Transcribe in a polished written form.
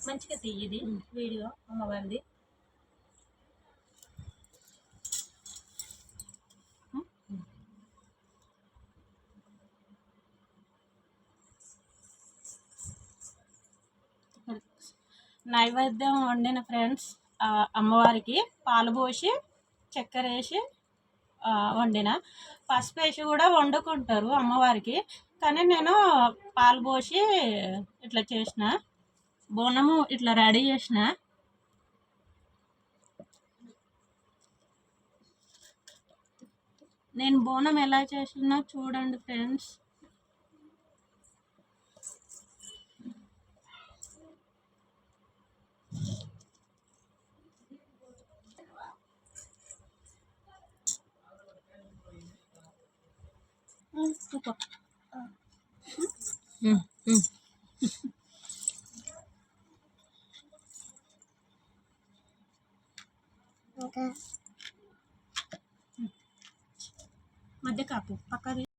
మంచిగా తీయది వీడియో అమ్మవారిది. నైవేద్యం వండిన ఫ్రెండ్స్ అమ్మవారికి పాలు పోసి చక్కెర వేసి వండిన. పసుపు వేసి కూడా వండుకుంటారు అమ్మవారికి, కానీ నేను పాలు పోసి ఇట్లా చేసిన. బోనము ఇట్లా రెడీ చేసిన. నేను బోనం ఎలా చేసినా చూడండి ఫ్రెండ్స్. మధ్య కాపు పక్క